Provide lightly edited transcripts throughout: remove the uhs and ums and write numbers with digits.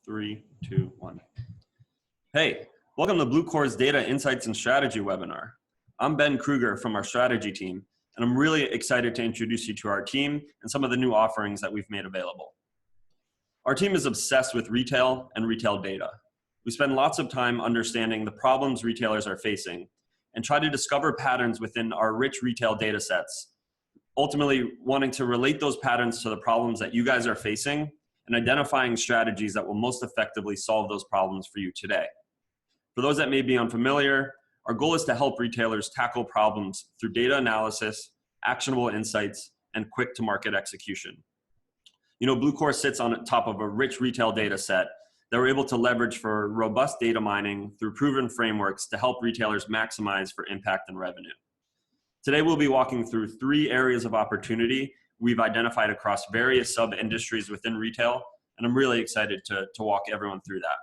3, 2, 1. Hey, welcome to Bluecore's Data Insights and Strategy webinar. I'm Ben Kruger from our strategy team, and I'm really excited to introduce you to our team and some of the new offerings that we've made available. Our team is obsessed with retail and retail data. We spend lots of time understanding the problems retailers are facing and try to discover patterns within our rich retail data sets, ultimately wanting to relate those patterns to the problems that you guys are facing and identifying strategies that will most effectively solve those problems for you today. For those that may be unfamiliar, our goal is to help retailers tackle problems through data analysis, actionable insights, and quick to market execution. You know, Bluecore sits on top of a rich retail data set that we're able to leverage for robust data mining through proven frameworks to help retailers maximize for impact and revenue. Today, we'll be walking through 3 areas of opportunity we've identified across various sub-industries within retail, and I'm really excited to walk everyone through that.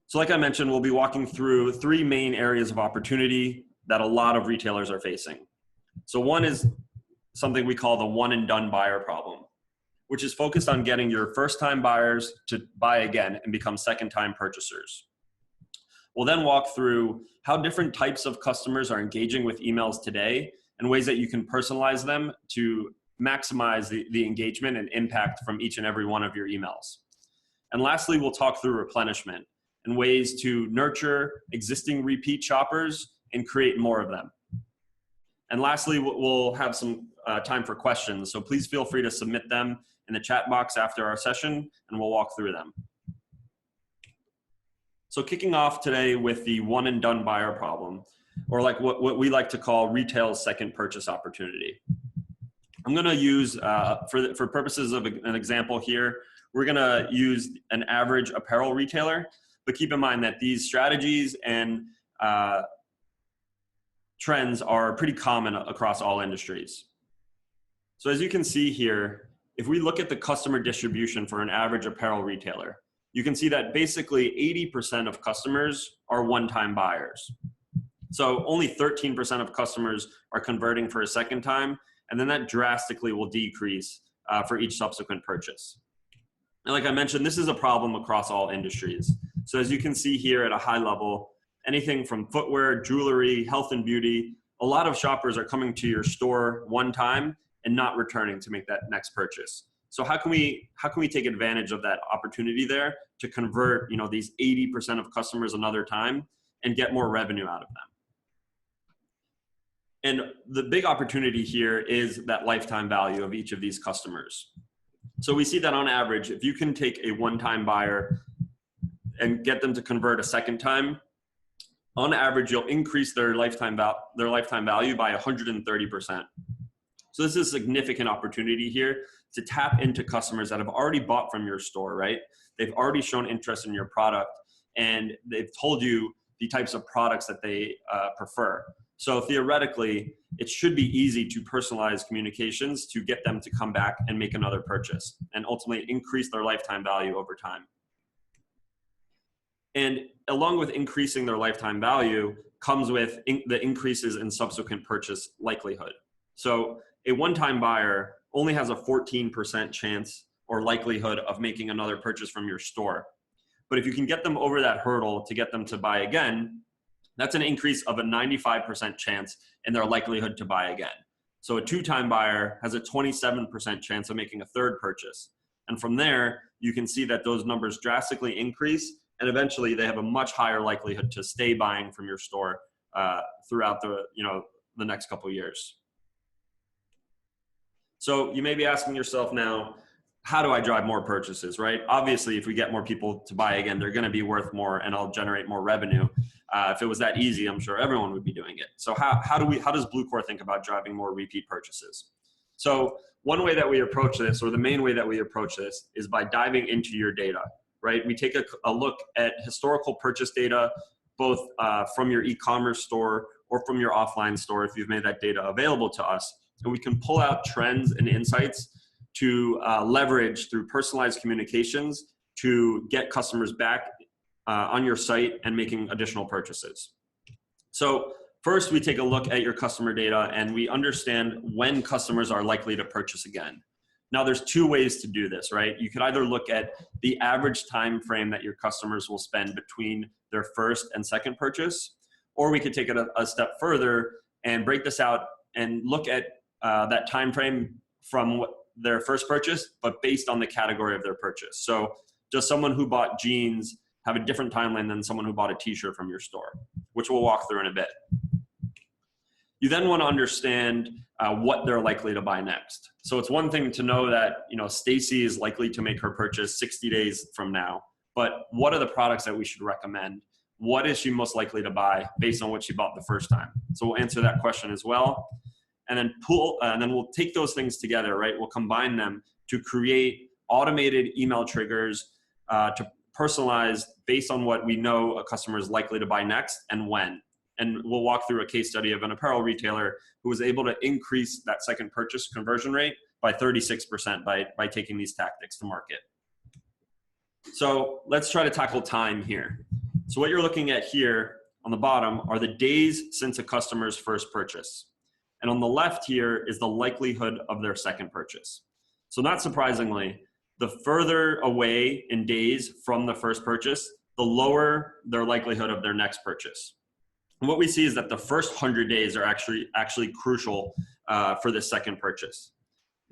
So like I mentioned, we'll be walking through 3 main areas of opportunity that a lot of retailers are facing. So one is something we call the one and done buyer problem, which is focused on getting your first-time buyers to buy again and become second-time purchasers. We'll then walk through how different types of customers are engaging with emails today and ways that you can personalize them to maximize the engagement and impact from each and every one of your emails. And lastly, we'll talk through replenishment and ways to nurture existing repeat shoppers and create more of them. And lastly, we'll have some time for questions, so please feel free to submit them in the chat box after our session, and we'll walk through them. So kicking off today with the one and done buyer problem, or like what we like to call retail's second purchase opportunity. I'm gonna use, for purposes of an example here, we're gonna use an average apparel retailer, but keep in mind that these strategies and trends are pretty common across all industries. So as you can see here, if we look at the customer distribution for an average apparel retailer, you can see that basically 80% of customers are one-time buyers. So only 13% of customers are converting for a second time, and then that drastically will decrease for each subsequent purchase. And like I mentioned, this is a problem across all industries. So as you can see here at a high level, anything from footwear, jewelry, health and beauty, a lot of shoppers are coming to your store one time and not returning to make that next purchase. So how can we take advantage of that opportunity there to convert, these 80% of customers another time and get more revenue out of them? And the big opportunity here is that lifetime value of each of these customers. So we see that on average, if you can take a one-time buyer and get them to convert a second time, on average, you'll increase their lifetime value by 130%. So this is a significant opportunity here to tap into customers that have already bought from your store, right? They've already shown interest in your product, and they've told you the types of products that they prefer. So theoretically, it should be easy to personalize communications to get them to come back and make another purchase and ultimately increase their lifetime value over time. And along with increasing their lifetime value comes with the increases in subsequent purchase likelihood. So a one-time buyer only has a 14% chance or likelihood of making another purchase from your store. But if you can get them over that hurdle to get them to buy again, that's an increase of a 95% chance in their likelihood to buy again. So a 2-time buyer has a 27% chance of making a third purchase. And from there, you can see that those numbers drastically increase, and eventually they have a much higher likelihood to stay buying from your store throughout the next couple of years. So you may be asking yourself now, how do I drive more purchases, right? Obviously, if we get more people to buy again, they're gonna be worth more and I'll generate more revenue. If it was that easy, I'm sure everyone would be doing it. So how does Bluecore think about driving more repeat purchases? So one way that we approach this, or the main way that we approach this, is by diving into your data, right? We take a look at historical purchase data, both from your e-commerce store or from your offline store if you've made that data available to us. And we can pull out trends and insights to leverage through personalized communications to get customers back on your site and making additional purchases. So first, we take a look at your customer data and we understand when customers are likely to purchase again. Now there's two ways to do this, right? You could either look at the average time frame that your customers will spend between their first and second purchase, or we could take it a step further and break this out and look at that time frame from their first purchase, but based on the category of their purchase. So does someone who bought jeans have a different timeline than someone who bought a t-shirt from your store, which we'll walk through in a bit. You then want to understand what they're likely to buy next. So it's one thing to know that, you know, Stacy is likely to make her purchase 60 days from now, but what are the products that we should recommend? What is she most likely to buy based on what she bought the first time? So we'll answer that question as well. And then we'll take those things together, right? We'll combine them to create automated email triggers to personalize based on what we know a customer is likely to buy next and when. And we'll walk through a case study of an apparel retailer who was able to increase that second purchase conversion rate by 36% by taking these tactics to market. So let's try to tackle time here. So what you're looking at here on the bottom are the days since a customer's first purchase. And on the left here is the likelihood of their second purchase. So not surprisingly, the further away in days from the first purchase, the lower their likelihood of their next purchase. And what we see is that the first 100 days are actually crucial for the second purchase.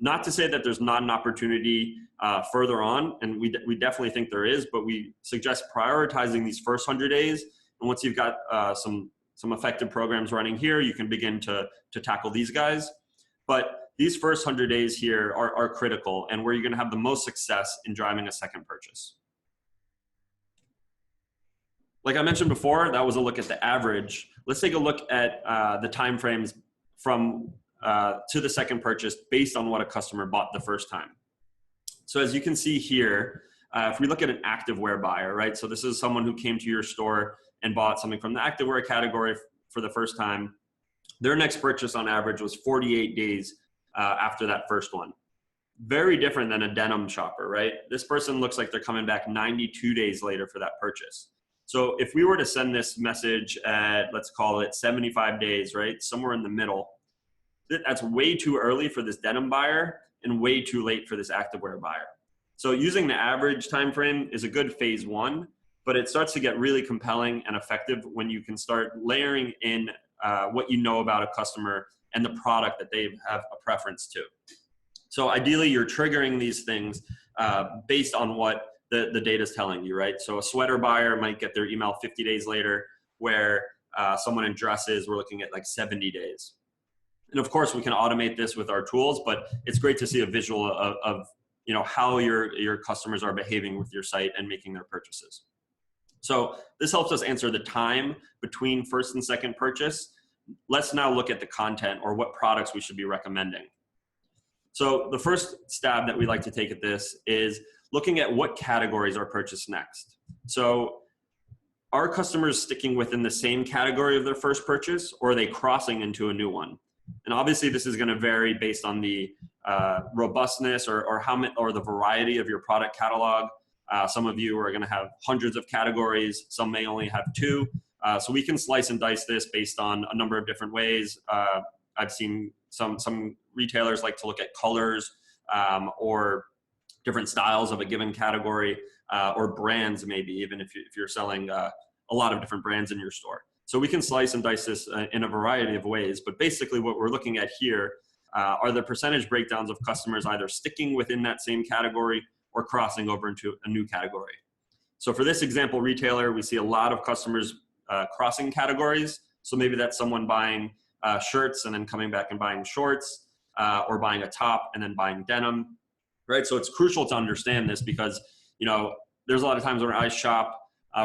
Not to say that there's not an opportunity further on, and we definitely think there is, but we suggest prioritizing these first 100 days. And once you've got some effective programs running here, you can begin to tackle these guys. But these first 100 days here are critical and where you're going to have the most success in driving a second purchase. Like I mentioned before, that was a look at the average. Let's take a look at the timeframes from to the second purchase based on what a customer bought the first time. So as you can see here, if we look at an activewear buyer, right? So this is someone who came to your store and bought something from the activewear category for the first time. Their next purchase on average was 48 days after that first one. Very different than a denim shopper, right? This person looks like they're coming back 92 days later for that purchase. So if we were to send this message at, let's call it 75 days, right? Somewhere in the middle, that's way too early for this denim buyer and way too late for this activewear buyer. So using the average time frame is a good phase one, but it starts to get really compelling and effective when you can start layering in what you know about a customer and the product that they have a preference to. So ideally, you're triggering these things based on what the data is telling you, right? So a sweater buyer might get their email 50 days later, where someone in dresses, we're looking at like 70 days. And of course, we can automate this with our tools, but it's great to see a visual of you know, how your customers are behaving with your site and making their purchases. So this helps us answer the time between first and second purchase. Let's now look at the content or what products we should be recommending. So the first stab that we like to take at this is looking at what categories are purchased next. So are customers sticking within the same category of their first purchase, or are they crossing into a new one? And obviously this is going to vary based on the robustness or the variety of your product catalog. Some of you are going to have hundreds of categories. Some may only have two. So we can slice and dice this based on a number of different ways. I've seen some retailers like to look at colors or different styles of a given category or brands, maybe even if you're selling a lot of different brands in your store. So we can slice and dice this in a variety of ways, but basically what we're looking at here are the percentage breakdowns of customers either sticking within that same category or crossing over into a new category. So for this example retailer, we see a lot of customers crossing categories. So maybe that's someone buying shirts and then coming back and buying shorts, or buying a top and then buying denim, right? So it's crucial to understand this because, you know, there's a lot of times when I shop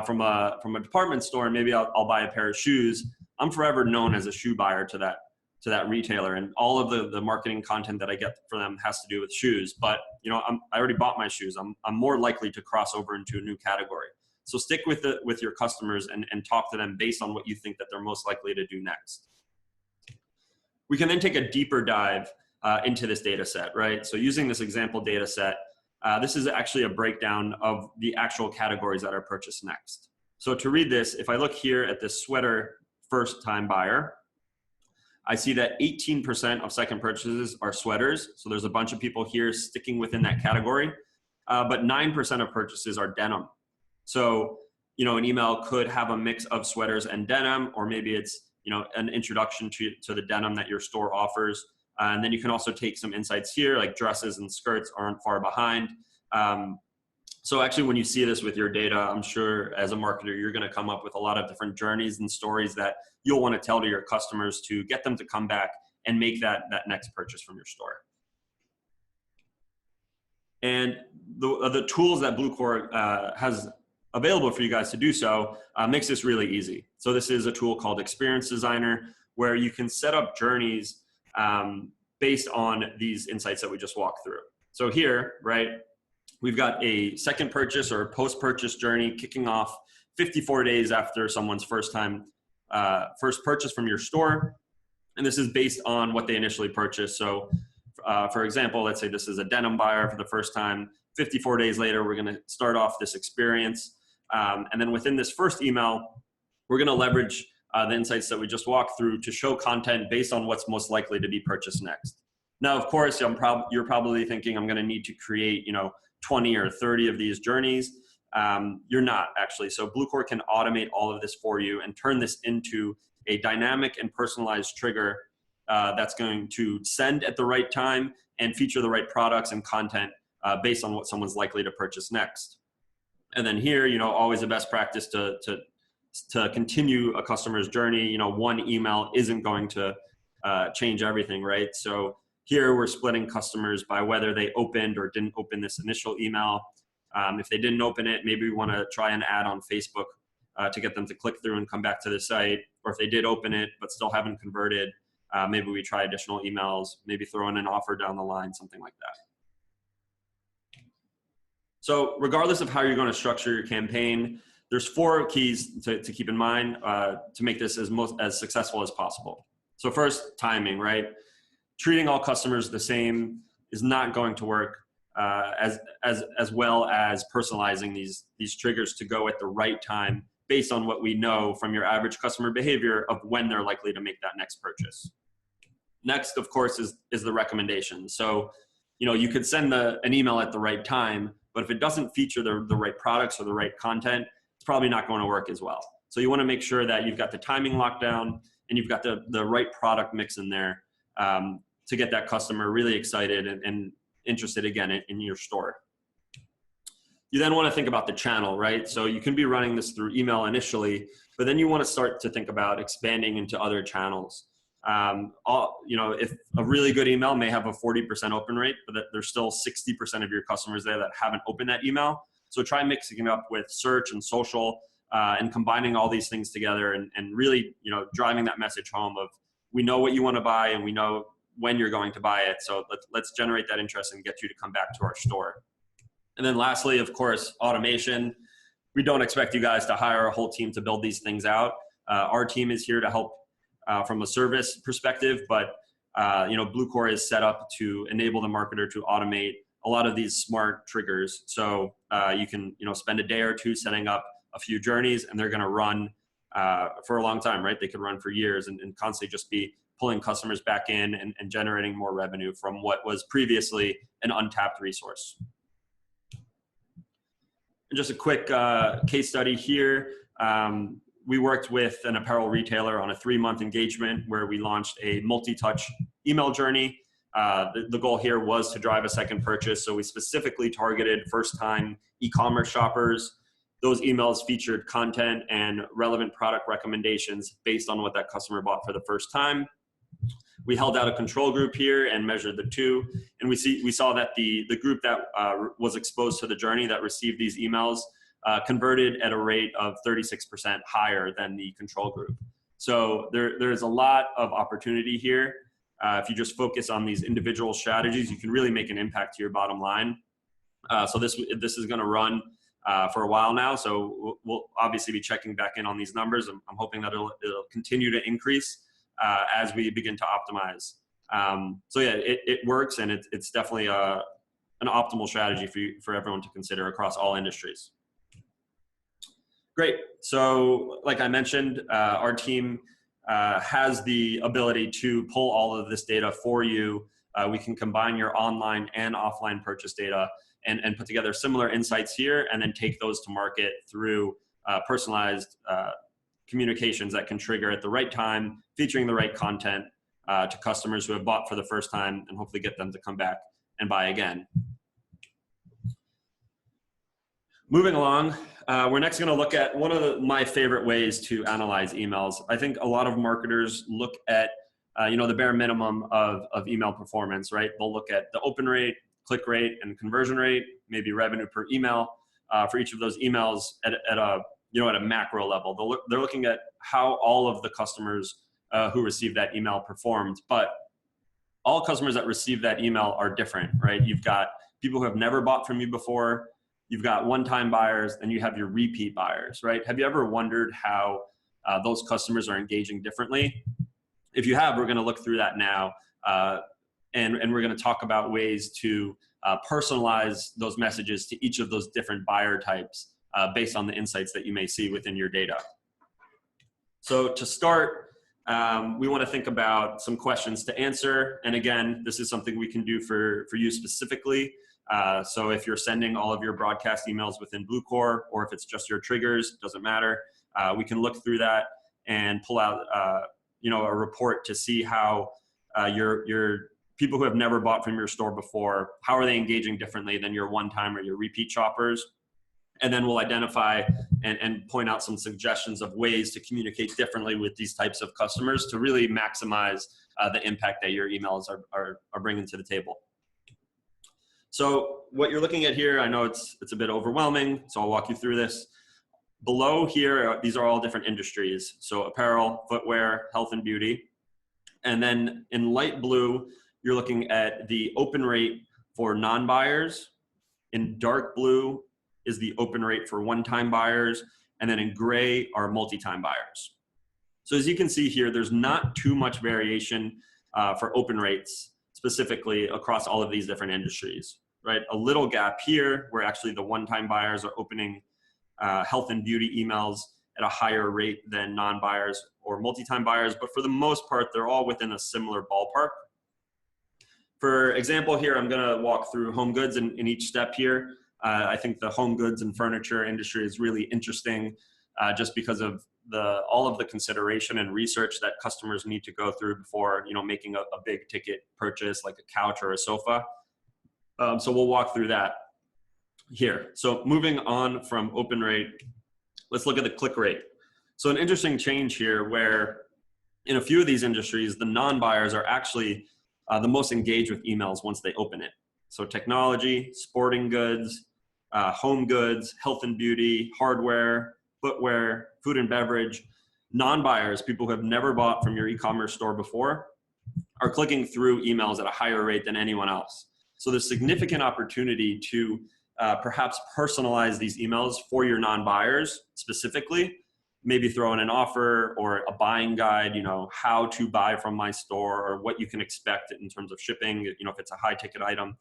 from a department store and maybe I'll buy a pair of shoes. I'm forever known as a shoe buyer to that retailer, and all of the marketing content that I get for them has to do with shoes. But you know, I already bought my shoes. I'm more likely to cross over into a new category. So stick with your customers and talk to them based on what you think that they're most likely to do next. We can then take a deeper dive into this data set, right? So using this example data set, this is actually a breakdown of the actual categories that are purchased next. So to read this, if I look here at this sweater first time buyer, I see that 18% of second purchases are sweaters. So there's a bunch of people here sticking within that category, but 9% of purchases are denim. So, an email could have a mix of sweaters and denim, or maybe it's, an introduction to the denim that your store offers. And then you can also take some insights here, like dresses and skirts aren't far behind. So actually, when you see this with your data, I'm sure as a marketer, you're going to come up with a lot of different journeys and stories that you'll want to tell to your customers to get them to come back and make that next purchase from your store. And the tools that Bluecore has available for you guys to do so makes this really easy. So this is a tool called Experience Designer, where you can set up journeys based on these insights that we just walked through. So here, right, we've got a second purchase or post-purchase journey kicking off 54 days after someone's first purchase from your store. And this is based on what they initially purchased. So for example, let's say this is a denim buyer for the first time. 54 days later, we're going to start off this experience. And then within this first email, we're going to leverage the insights that we just walked through to show content based on what's most likely to be purchased next. Now, of course, you're probably thinking I'm going to need to create, 20 or 30 of these journeys. You're not, actually. So Bluecore can automate all of this for you and turn this into a dynamic and personalized trigger that's going to send at the right time and feature the right products and content based on what someone's likely to purchase next. And then here, always a best practice to continue a customer's journey. One email isn't going to change everything, right? So here we're splitting customers by whether they opened or didn't open this initial email. If they didn't open it, maybe we want to try an ad on Facebook to get them to click through and come back to the site. Or if they did open it but still haven't converted, maybe we try additional emails, maybe throw in an offer down the line, something like that. So regardless of how you're going to structure your campaign, there's 4 keys to keep in mind to make this as successful as possible. So first, timing, right? Treating all customers the same is not going to work as well as personalizing these triggers to go at the right time based on what we know from your average customer behavior of when they're likely to make that next purchase. Next, of course, is the recommendation. So, you could send an email at the right time, but if it doesn't feature the right products or the right content, it's probably not going to work as well. So you want to make sure that you've got the timing locked down and you've got the right product mix in there to get that customer really excited and interested again in your store. You then want to think about the channel, right? So you can be running this through email initially, but then you want to start to think about expanding into other channels. If a really good email may have a 40% open rate, but there's still 60% of your customers there that haven't opened that email. So try mixing it up with search and social and combining all these things together and really, driving that message home of, we know what you want to buy and we know when you're going to buy it. So let's generate that interest and get you to come back to our store. And then lastly, of course, automation. We don't expect you guys to hire a whole team to build these things out. Our team is here to help from a service perspective, but Bluecore is set up to enable the marketer to automate a lot of these smart triggers. So you can spend a day or two setting up a few journeys, and they're going to run for a long time, right? They could run for years and constantly just be pulling customers back in and generating more revenue from what was previously an untapped resource. And just a quick case study here. We worked with an apparel retailer on a 3-month engagement where we launched a multi-touch email journey. The goal here was to drive a second purchase. So we specifically targeted first-time e-commerce shoppers. Those emails featured content and relevant product recommendations based on what that customer bought for the first time. We held out a control group here and measured the two. And we saw that the group that was exposed to the journey that received these emails converted at a rate of 36% higher than the control group. So there's a lot of opportunity here. If you just focus on these individual strategies, you can really make an impact to your bottom line. So this is going to run for a while now. So we'll obviously be checking back in on these numbers. I'm hoping that it'll continue to increase as we begin to optimize. So yeah, it works, and it's definitely an optimal strategy for everyone to consider across all industries. Great. So like I mentioned, our team has the ability to pull all of this data for you. We can combine your online and offline purchase data and put together similar insights here, and then take those to market through personalized communications that can trigger at the right time, featuring the right content to customers who have bought for the first time, and hopefully get them to come back and buy again. Moving along, we're next going to look at one of my favorite ways to analyze emails. I think a lot of marketers look at the bare minimum of email performance, right? They'll look at the open rate, click rate, and conversion rate, maybe revenue per email for each of those emails at a macro level. They're looking at how all of the customers who received that email performed, but all customers that receive that email are different, right? You've got people who have never bought from you before, you've got one-time buyers, and you have your repeat buyers, right? Have you ever wondered how those customers are engaging differently? If you have, we're going to look through that now, and we're going to talk about ways to personalize those messages to each of those different buyer types based on the insights that you may see within your data. So to start, we want to think about some questions to answer. And again, this is something we can do for you specifically. So if you're sending all of your broadcast emails within Bluecore, or if it's just your triggers, doesn't matter. We can look through that and pull out a report to see how your people who have never bought from your store before, how are they engaging differently than your one-time or your repeat shoppers? And then we'll identify and point out some suggestions of ways to communicate differently with these types of customers to really maximize the impact that your emails are bringing to the table. So what you're looking at here, I know it's a bit overwhelming, so I'll walk you through this. Below here, these are all different industries. So apparel, footwear, health and beauty. And then in light blue, you're looking at the open rate for non-buyers. In dark blue is the open rate for one-time buyers. And then in gray are multi-time buyers. So as you can see here, there's not too much variation for open rates specifically across all of these different industries, right? A little gap here where actually the one-time buyers are opening health and beauty emails at a higher rate than non-buyers or multi-time buyers, but for the most part, they're all within a similar ballpark. For example here, I'm gonna walk through home goods in each step here. I think the home goods and furniture industry is really interesting just because of all of the consideration and research that customers need to go through before making a big ticket purchase like a couch or a sofa. So we'll walk through that here. So moving on from open rate, let's look at the click rate. So an interesting change here where in a few of these industries, the non-buyers are actually the most engaged with emails once they open it. So technology, sporting goods, home goods, health and beauty, hardware, footwear, food and beverage, non-buyers, people who have never bought from your e-commerce store before, are clicking through emails at a higher rate than anyone else. So there's significant opportunity to perhaps personalize these emails for your non-buyers specifically, maybe throw in an offer or a buying guide, how to buy from my store or what you can expect in terms of shipping, if it's a high ticket item,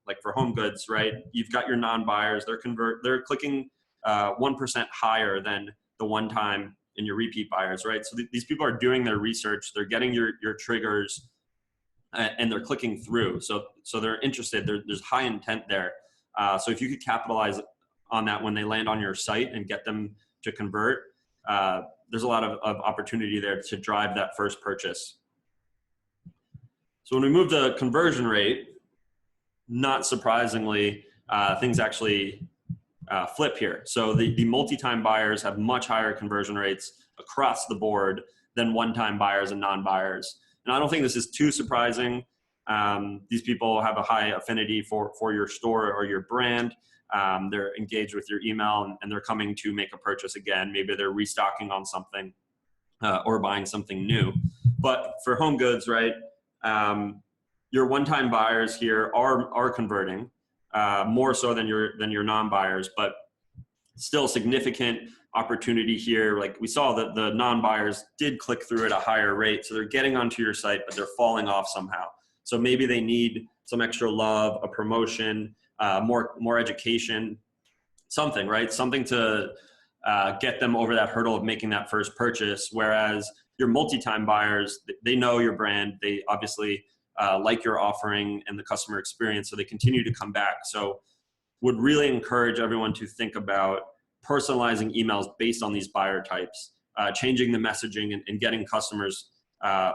like for home goods, right? You've got your non-buyers, they're clicking 1% higher than the one-time and your repeat buyers, right? So these people are doing their research, they're getting your triggers, and they're clicking through. So they're interested, there's high intent there. So if you could capitalize on that when they land on your site and get them to convert, there's a lot of opportunity there to drive that first purchase. So when we move to conversion rate, not surprisingly, things actually flip here. So the multi-time buyers have much higher conversion rates across the board than one-time buyers and non-buyers. And I don't think this is too surprising. These people have a high affinity for your store or your brand. They're engaged with your email and they're coming to make a purchase again. Maybe they're restocking on something or buying something new. But for home goods, right, your one-time buyers here are converting more so than your non-buyers, but still significant opportunity here. Like we saw that the non-buyers did click through at a higher rate. So they're getting onto your site, but they're falling off somehow. So maybe they need some extra love, a promotion, more education, something, right? Something to get them over that hurdle of making that first purchase. Whereas Your multi-time buyers, they know your brand. They obviously like your offering and the customer experience, so they continue to come back. So would really encourage everyone to think about personalizing emails based on these buyer types, changing the messaging and getting customers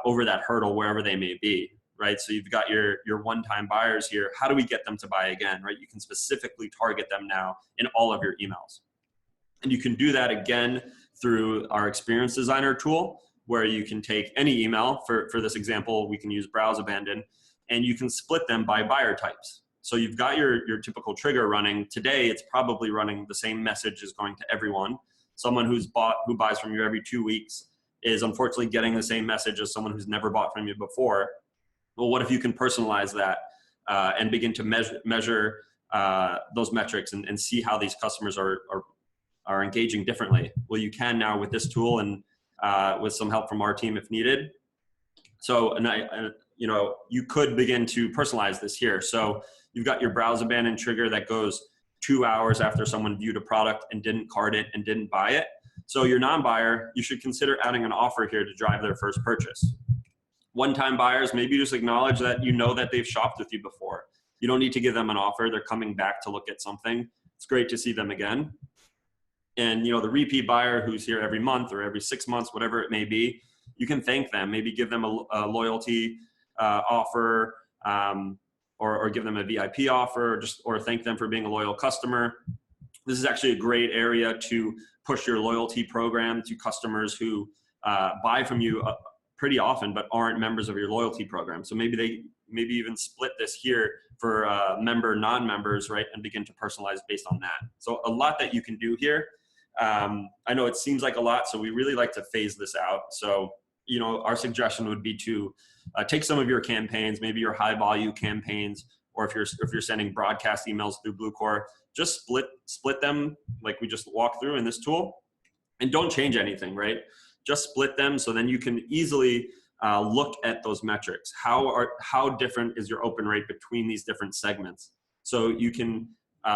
over that hurdle wherever they may be, right? So you've got your one-time buyers here. How do we get them to buy again, right? You can specifically target them now in all of your emails. And you can do that again through our Experience Designer tool, where you can take any email. For this example, we can use Browse Abandon, and you can split them by buyer types. So you've got your typical trigger running. Today, it's probably running the same message is going to everyone. Someone who buys from you every 2 weeks is unfortunately getting the same message as someone who's never bought from you before. Well, what if you can personalize that and begin to measure those metrics and see how these customers are engaging differently? Well, you can now with this tool and with some help from our team if needed. So, you could begin to personalize this here. So you've got your Browse Abandon trigger that goes 2 hours after someone viewed a product and didn't cart it and didn't buy it. So your non-buyer, you should consider adding an offer here to drive their first purchase. One-time buyers, maybe just acknowledge that you know that they've shopped with you before. You don't need to give them an offer. They're coming back to look at something. It's great to see them again. And the repeat buyer who's here every month or every 6 months, whatever it may be, you can thank them. Maybe give them a loyalty offer, or give them a VIP offer, or thank them for being a loyal customer. This is actually a great area to push your loyalty program to customers who buy from you pretty often but aren't members of your loyalty program. So maybe even split this here for member, non-members, right, and begin to personalize based on that. So a lot that you can do here. I know it seems like a lot, so we really like to phase this out. So our suggestion would be to take some of your campaigns, maybe your high volume campaigns, or if you're sending broadcast emails through Bluecore, just split them like we just walked through in this tool, and don't change anything, right? Just split them so then you can easily look at those metrics. How different is your open rate between these different segments? So you can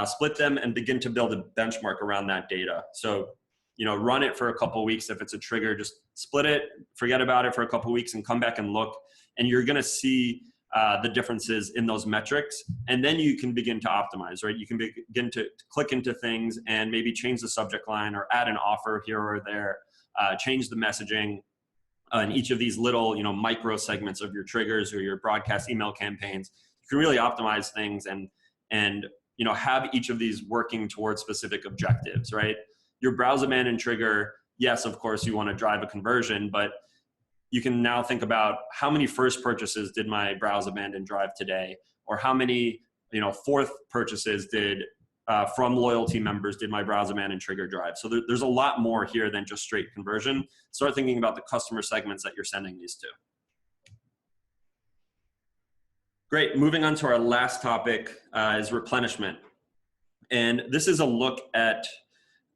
split them and begin to build a benchmark around that data. So run it for a couple of weeks. If it's a trigger, just split it, forget about it for a couple of weeks, and come back and look. And you're going to see the differences in those metrics. And then you can begin to optimize, right? You can begin to click into things and maybe change the subject line or add an offer here or there, change the messaging in each of these little, micro segments of your triggers or your broadcast email campaigns. You can really optimize things and have each of these working towards specific objectives, right? Your Browse Abandon trigger, yes, of course, you want to drive a conversion, but you can now think about how many first purchases did my Browse Abandon drive today, or how many, fourth purchases from loyalty members did my Browse Abandon trigger drive. So there's a lot more here than just straight conversion. Start thinking about the customer segments that you're sending these to. Great, moving on to our last topic is replenishment. And this is a look at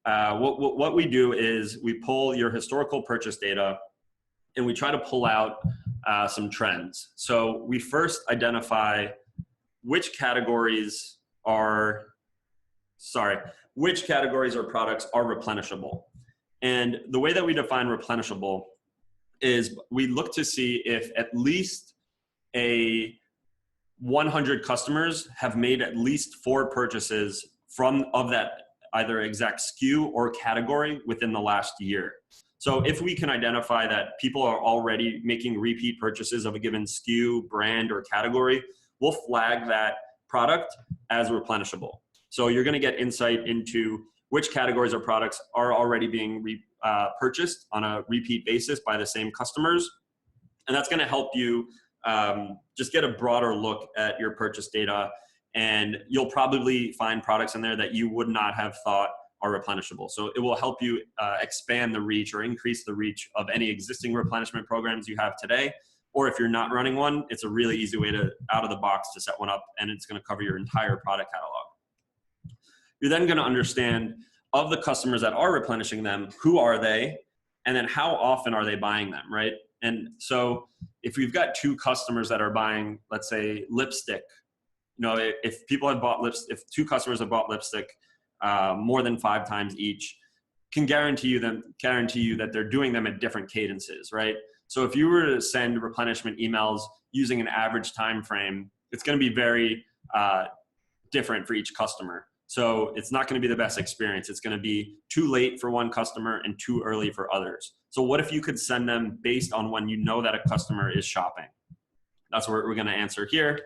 what we do is we pull your historical purchase data and we try to pull out some trends. So we first identify which categories or products are replenishable. And the way that we define replenishable is we look to see if at least 100 customers have made at least 4 purchases of that either exact SKU or category within the last year. So if we can identify that people are already making repeat purchases of a given SKU, brand, or category, we'll flag that product as replenishable. So you're going to get insight into which categories or products are already being purchased on a repeat basis by the same customers. And that's going to help you just get a broader look at your purchase data. And you'll probably find products in there that you would not have thought are replenishable. So it will help you expand the reach or increase the reach of any existing replenishment programs you have today. Or if you're not running one, it's a really easy way to, out of the box, to set one up, and it's going to cover your entire product catalog. You're then going to understand, of the customers that are replenishing them, who are they, and then how often are they buying them, right? And so if we've got 2 customers that are buying, let's say, lipstick, if 2 customers have bought lipstick more than 5 times each, can guarantee you that they're doing them at different cadences, right? So if you were to send replenishment emails using an average time frame, it's going to be very different for each customer. So it's not going to be the best experience. It's going to be too late for one customer and too early for others. So what if you could send them based on when you know that a customer is shopping? That's what we're going to answer here.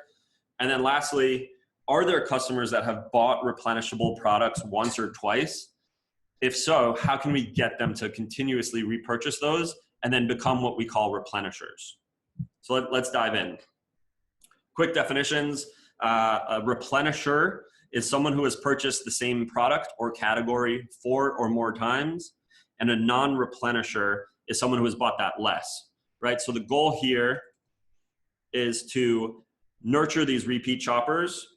And then lastly, are there customers that have bought replenishable products once or twice? If so, how can we get them to continuously repurchase those and then become what we call replenishers? So let's dive in. Quick definitions. A replenisher is someone who has purchased the same product or category 4 or more times. And a non-replenisher is someone who has bought that less, right? So the goal here is to nurture these repeat shoppers,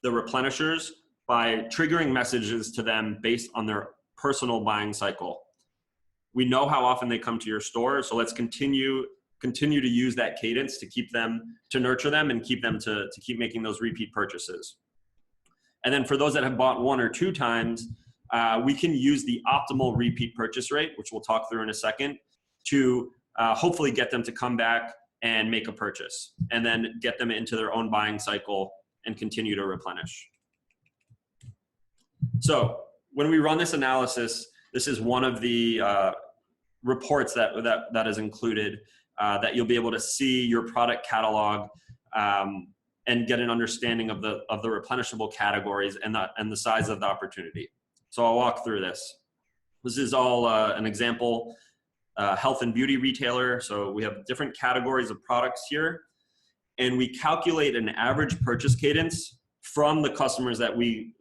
the replenishers, by triggering messages to them based on their personal buying cycle. We know how often they come to your store, so let's continue to use that cadence to keep them, to nurture them and keep them to keep making those repeat purchases. And then for those that have bought 1 or 2 times, we can use the optimal repeat purchase rate, which we'll talk through in a second, to hopefully get them to come back and make a purchase, and then get them into their own buying cycle and continue to replenish. So when we run this analysis, this is one of the reports that is included, that you'll be able to see your product catalog and get an understanding of the replenishable categories and the size of the opportunity. So I'll walk through this. This is all an example health and beauty retailer. So we have different categories of products here, and we calculate an average purchase cadence from the customers that we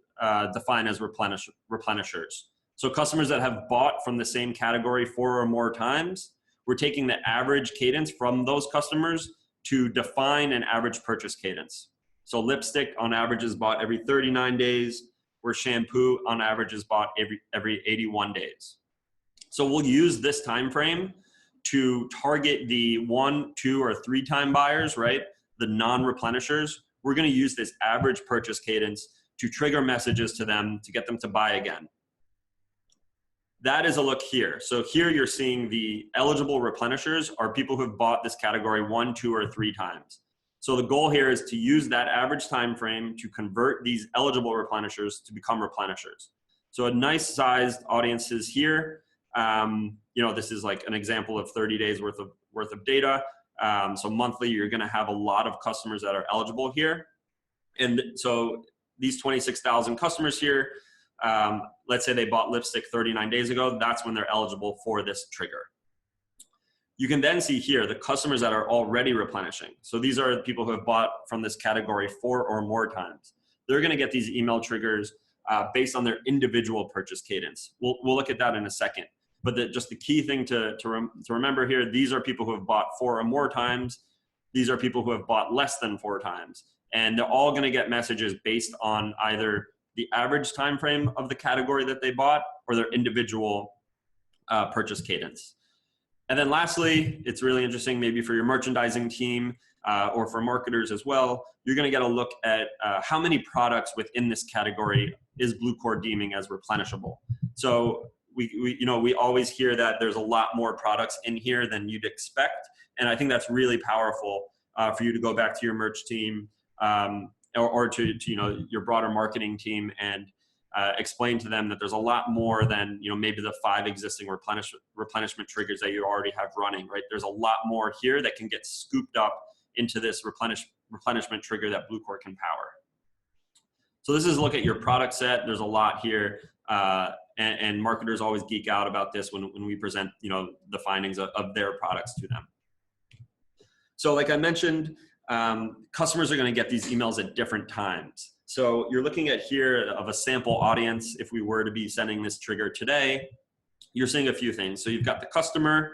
define as replenishers. So customers that have bought from the same category 4 or more times, we're taking the average cadence from those customers to define an average purchase cadence. So lipstick on average is bought every 39 days, where shampoo on average is bought every 81 days. So we'll use this time frame to target the 1, 2, or 3 time buyers, right? The non-replenishers. We're going to use this average purchase cadence to trigger messages to them to get them to buy again. That is a look here. So here you're seeing the eligible replenishers are people who have bought this category 1, 2, or 3 times. So the goal here is to use that average time frame to convert these eligible replenishers to become replenishers. So a nice sized audience is here. This is like an example of 30 days worth of data. So monthly, you're going to have a lot of customers that are eligible here. And so these 26,000 customers here, let's say they bought lipstick 39 days ago, that's when they're eligible for this trigger. You can then see here the customers that are already replenishing. So these are the people who have bought from this category 4 or more times. They're going to get these email triggers based on their individual purchase cadence. We'll look at that in a second. But just the key thing to remember here, these are people who have bought 4 or more times. These are people who have bought less than 4 times. And they're all going to get messages based on either the average time frame of the category that they bought or their individual purchase cadence. And then lastly, it's really interesting maybe for your merchandising team or for marketers as well, you're going to get a look at how many products within this category is Bluecore deeming as replenishable. So we always hear that there's a lot more products in here than you'd expect. And I think that's really powerful for you to go back to your merch team or to your broader marketing team and explain to them that there's a lot more than maybe the 5 existing replenishment triggers that you already have running, right? There's a lot more here that can get scooped up into this replenishment trigger that Bluecore can power. So this is a look at your product set. There's a lot here, and marketers always geek out about this when we present the findings of their products to them. So like I mentioned, customers are going to get these emails at different times. So you're looking at here of a sample audience. If we were to be sending this trigger today, you're seeing a few things. So you've got the customer.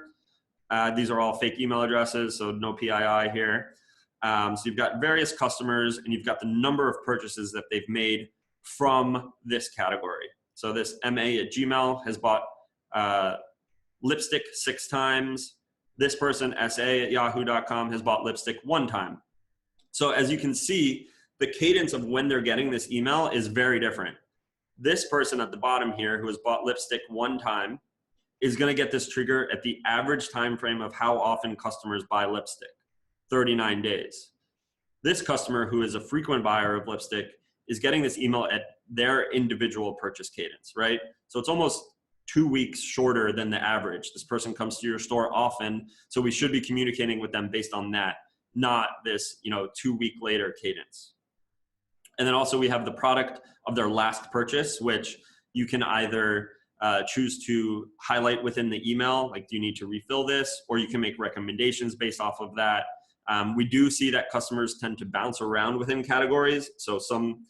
These are all fake email addresses, so no PII here. So you've got various customers, and you've got the number of purchases that they've made from this category. So this MA@Gmail has bought lipstick 6 times. This person, SA@yahoo.com, has bought lipstick 1 time. So as you can see, the cadence of when they're getting this email is very different. This person at the bottom here who has bought lipstick one time is going to get this trigger at the average time frame of how often customers buy lipstick, 39 days. This customer who is a frequent buyer of lipstick is getting this email at their individual purchase cadence, right? So it's almost 2 weeks shorter than the average. This person comes to your store often, so we should be communicating with them based on that, not this 2 week later cadence. And then also we have the product of their last purchase, which you can either choose to highlight within the email, like do you need to refill this, or you can make recommendations based off of that. We do see that customers tend to bounce around within categories. So some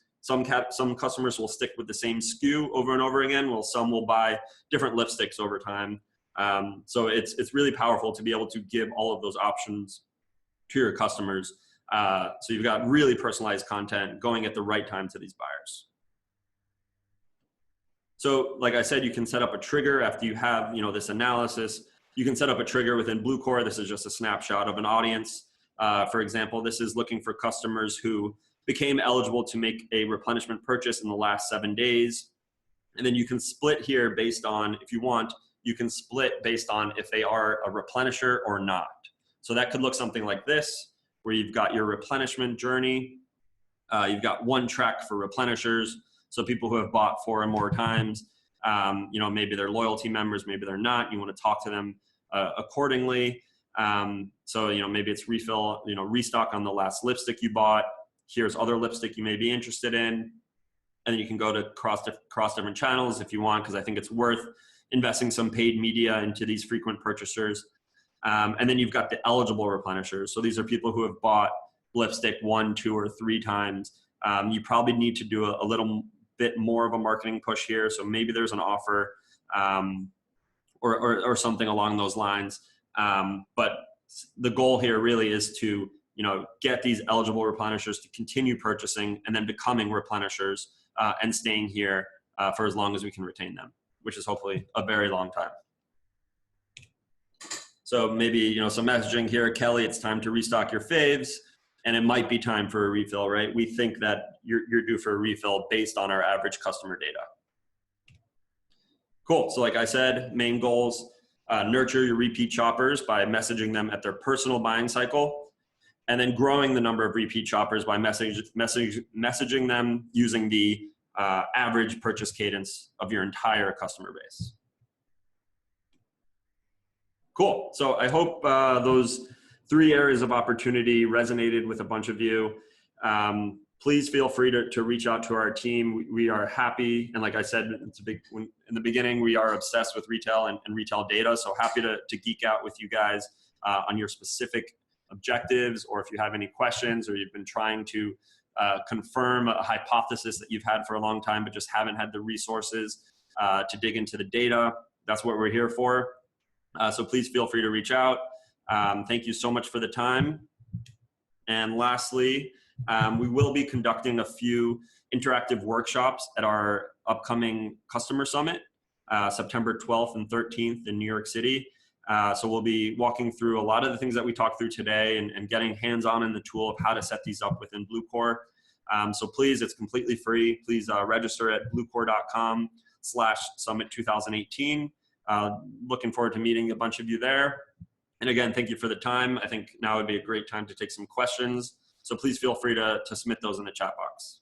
customers will stick with the same SKU over and over again, while some will buy different lipsticks over time. So it's really powerful to be able to give all of those options to your customers. So you've got really personalized content going at the right time to these buyers. So like I said, you can set up a trigger after you have this analysis. You can set up a trigger within Bluecore. This is just a snapshot of an audience. For example, this is looking for customers who became eligible to make a replenishment purchase in the last 7 days. And then you can split here based on, if you want, you can split based on if they are a replenisher or not. So that could look something like this, where you've got your replenishment journey. You've got one track for replenishers. So people who have bought 4 or more times, maybe they're loyalty members, maybe they're not. You want to talk to them accordingly. So maybe it's refill, restock on the last lipstick you bought. Here's other lipstick you may be interested in. And then you can go to cross different channels if you want, because I think it's worth investing some paid media into these frequent purchasers. And then you've got the eligible replenishers. So these are people who have bought lipstick 1, 2, or 3 times. You probably need to do a little bit more of a marketing push here. So maybe there's an offer or something along those lines. But the goal here really is to get these eligible replenishers to continue purchasing and then becoming replenishers and staying here for as long as we can retain them, which is hopefully a very long time. So maybe, some messaging here, Kelly, it's time to restock your faves, and it might be time for a refill, right? We think that you're due for a refill based on our average customer data. Cool, so like I said, main goals, nurture your repeat shoppers by messaging them at their personal buying cycle, and then growing the number of repeat shoppers by messaging them using the average purchase cadence of your entire customer base. Cool. So I hope those 3 areas of opportunity resonated with a bunch of you. Please feel free to reach out to our team. We are happy. And like I said, in the beginning, we are obsessed with retail and retail data. So happy to geek out with you guys on your specific objectives, or if you have any questions, or you've been trying to confirm a hypothesis that you've had for a long time, but just haven't had the resources to dig into the data. That's what we're here for. So please feel free to reach out. Thank you so much for the time. And lastly, we will be conducting a few interactive workshops at our upcoming customer summit, September 12th and 13th in New York City. So we'll be walking through a lot of the things that we talked through today and getting hands-on in the tool of how to set these up within Bluecore. So please, it's completely free. Please register at bluecore.com/summit2018. Looking forward to meeting a bunch of you there. And again, thank you for the time. I think now would be a great time to take some questions. So please feel free to submit those in the chat box.